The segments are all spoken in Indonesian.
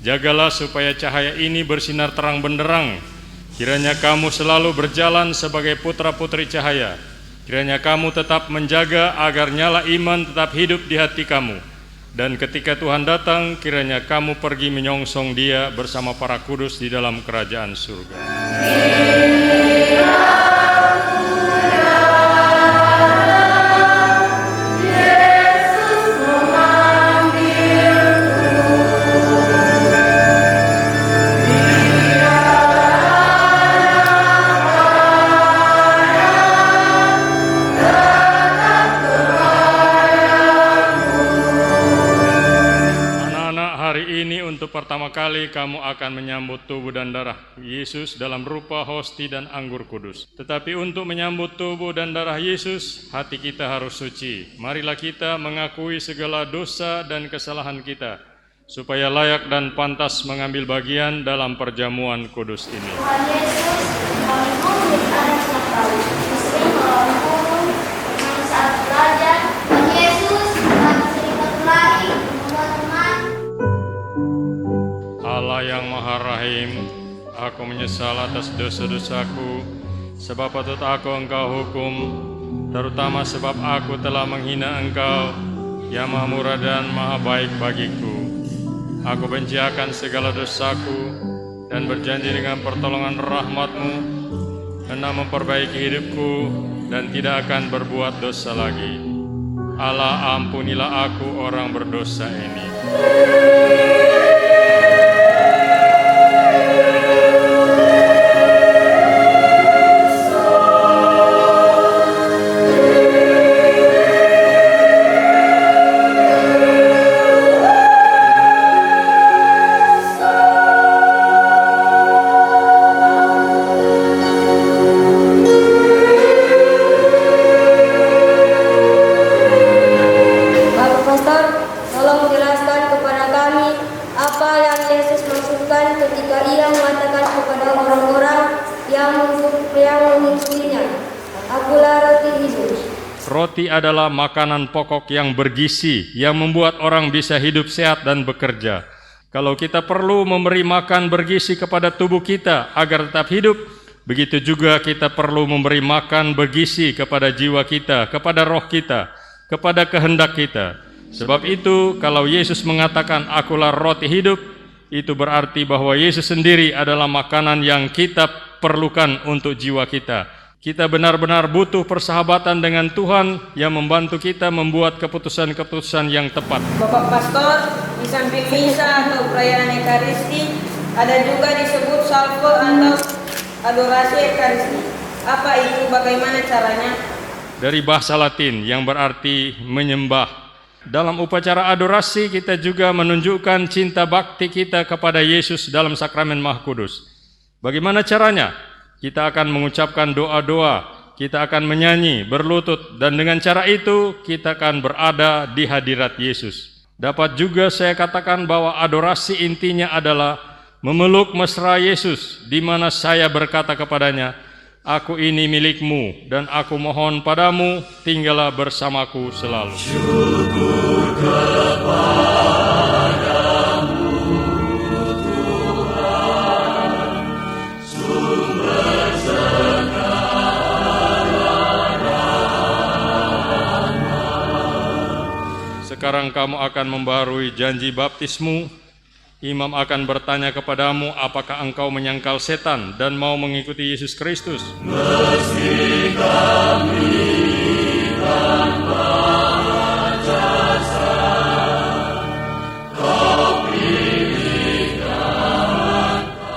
Jagalah supaya cahaya ini bersinar terang benderang. Kiranya kamu selalu berjalan sebagai putra-putri cahaya. Kiranya kamu tetap menjaga agar nyala iman tetap hidup di hati kamu. Dan ketika Tuhan datang, kiranya kamu pergi menyongsong Dia bersama para kudus di dalam kerajaan surga. Untuk pertama kali kamu akan menyambut tubuh dan darah Yesus dalam rupa hosti dan anggur kudus. Tetapi untuk menyambut tubuh dan darah Yesus, hati kita harus suci. Marilah kita mengakui segala dosa dan kesalahan kita, supaya layak dan pantas mengambil bagian dalam perjamuan kudus ini. Tuhan Yesus, kami mohon anak tahu, meski melawan saat belajar. Tuhan Yesus, kami sering berlari. Allah yang Maha Rahim, aku menyesal atas dosa-dosaku, sebab patut aku Engkau hukum, terutama sebab aku telah menghina Engkau, yang Maha Murah dan Maha Baik bagiku. Aku benci akan segala dosaku, dan berjanji dengan pertolongan rahmat-Mu, hendak memperbaiki hidupku, dan tidak akan berbuat dosa lagi. Allah, ampunilah aku orang berdosa ini. Roti adalah makanan pokok yang bergizi, yang membuat orang bisa hidup sehat dan bekerja. Kalau kita perlu memberi makan bergizi kepada tubuh kita agar tetap hidup, begitu juga kita perlu memberi makan bergizi kepada jiwa kita, kepada roh kita, kepada kehendak kita. Sebab itu, kalau Yesus mengatakan, "Akulah roti hidup," itu berarti bahwa Yesus sendiri adalah makanan yang kita perlukan untuk jiwa kita. Kita benar-benar butuh persahabatan dengan Tuhan yang membantu kita membuat keputusan-keputusan yang tepat. Bapak Pastor, di samping misa atau perayaan Ekaristi, ada juga disebut salve atau adorasi Ekaristi. Apa itu? Bagaimana caranya? Dari bahasa Latin yang berarti menyembah. Dalam upacara adorasi kita juga menunjukkan cinta bakti kita kepada Yesus dalam sakramen Maha Kudus. Bagaimana caranya? Kita akan mengucapkan doa-doa, kita akan menyanyi, berlutut, dan dengan cara itu kita akan berada di hadirat Yesus. Dapat juga saya katakan bahwa adorasi intinya adalah memeluk mesra Yesus, di mana saya berkata kepadanya, "Aku ini milikmu, dan aku mohon padamu, tinggallah bersamaku selalu." Syukur kepadamu, Tuhan, sumber segala rahmat. Sekarang kamu akan membarui janji baptismu. Imam akan bertanya kepadamu, apakah engkau menyangkal setan dan mau mengikuti Yesus Kristus? Meski kami tanpa jasa, kau pilihkan.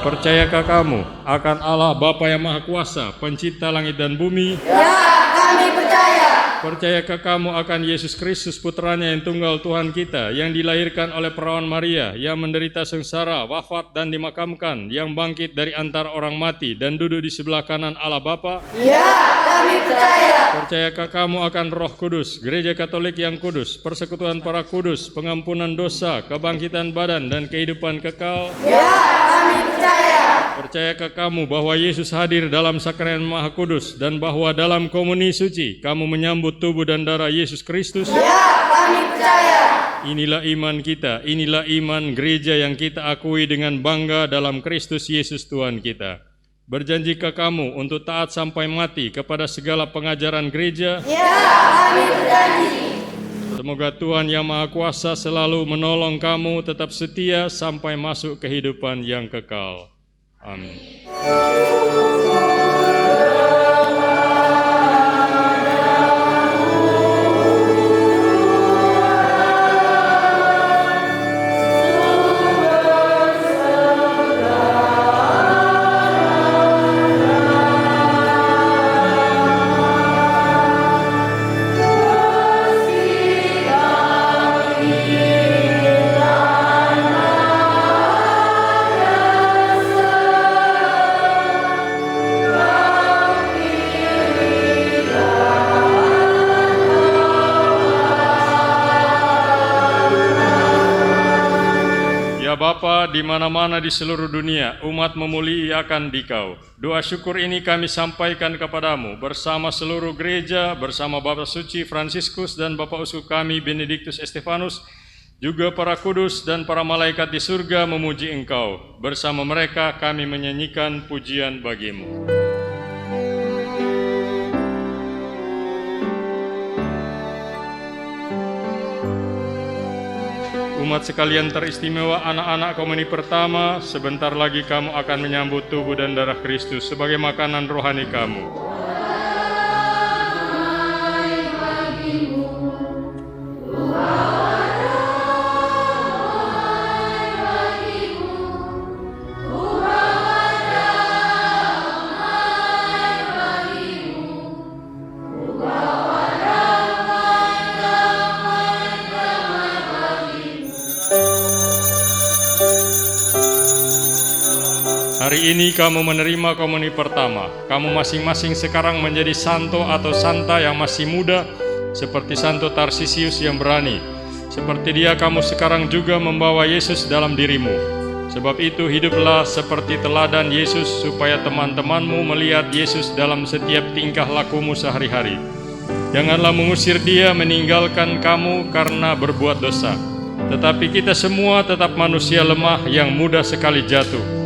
Percayakah kamu akan Allah Bapa yang Maha Kuasa, pencipta langit dan bumi? Ya, kami percaya. Percayakah kamu akan Yesus Kristus, putranya yang tunggal Tuhan kita, yang dilahirkan oleh perawan Maria, yang menderita sengsara, wafat dan dimakamkan, yang bangkit dari antara orang mati dan duduk di sebelah kanan Allah Bapa? Ya, kami percaya. Percayakah kamu akan Roh Kudus, Gereja Katolik yang kudus, persekutuan para kudus, pengampunan dosa, kebangkitan badan dan kehidupan kekal? Ya, kami percaya. Percayakah kamu bahwa Yesus hadir dalam sakramen Maha Kudus dan bahwa dalam komuni suci kamu menyambut tubuh dan darah Yesus Kristus? Ya, kami percaya. Inilah iman kita, inilah iman gereja yang kita akui dengan bangga dalam Kristus Yesus Tuhan kita. Berjanjikah kamu untuk taat sampai mati kepada segala pengajaran gereja? Ya, kami berjanji. Semoga Tuhan Yang Maha Kuasa selalu menolong kamu tetap setia sampai masuk kehidupan yang kekal. Amin. Bapa, di mana-mana di seluruh dunia, umat memuliakan Dikau. Doa syukur ini kami sampaikan kepadamu bersama seluruh gereja, bersama Bapak Suci Fransiskus dan Bapak Uskup kami Benediktus Estefanus, juga para kudus dan para malaikat di surga memuji Engkau. Bersama mereka kami menyanyikan pujian bagimu. Umat sekalian teristimewa, anak-anak komuni pertama, sebentar lagi kamu akan menyambut tubuh dan darah Kristus sebagai makanan rohani kamu. Hari ini kamu menerima komuni pertama. Kamu masing-masing sekarang menjadi santo atau santa yang masih muda, seperti Santo Tarsisius yang berani. Seperti dia, kamu sekarang juga membawa Yesus dalam dirimu. Sebab itu hiduplah seperti teladan Yesus, supaya teman-temanmu melihat Yesus dalam setiap tingkah lakumu sehari-hari. Janganlah mengusir dia meninggalkan kamu karena berbuat dosa. Tetapi kita semua tetap manusia lemah yang mudah sekali jatuh.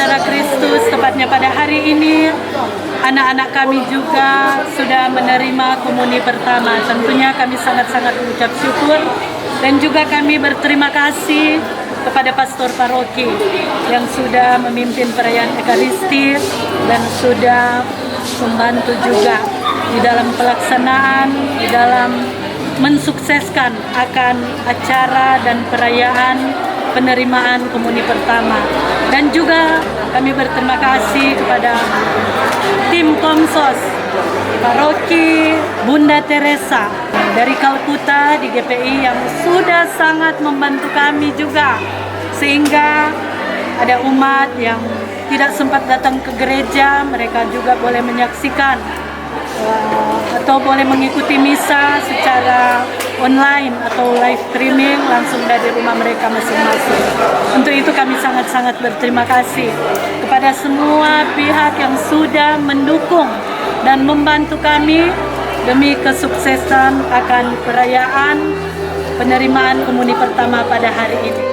Saudara Kristus, tepatnya pada hari ini anak-anak kami juga sudah menerima komuni pertama. Tentunya kami sangat-sangat mengucap syukur dan juga kami berterima kasih kepada pastor paroki yang sudah memimpin perayaan Ekaristi dan sudah membantu juga di dalam pelaksanaan, di dalam mensukseskan akan acara dan perayaan penerimaan komuni pertama. Dan juga kami berterima kasih kepada tim Komsos Paroki Bunda Teresa dari Kalkuta di GPI yang sudah sangat membantu kami juga, sehingga ada umat yang tidak sempat datang ke gereja, mereka juga boleh menyaksikan atau boleh mengikuti misa secara online atau live streaming langsung dari rumah mereka masing-masing. Untuk itu kami sangat-sangat berterima kasih kepada semua pihak yang sudah mendukung dan membantu kami demi kesuksesan akan perayaan penerimaan komuni pertama pada hari ini.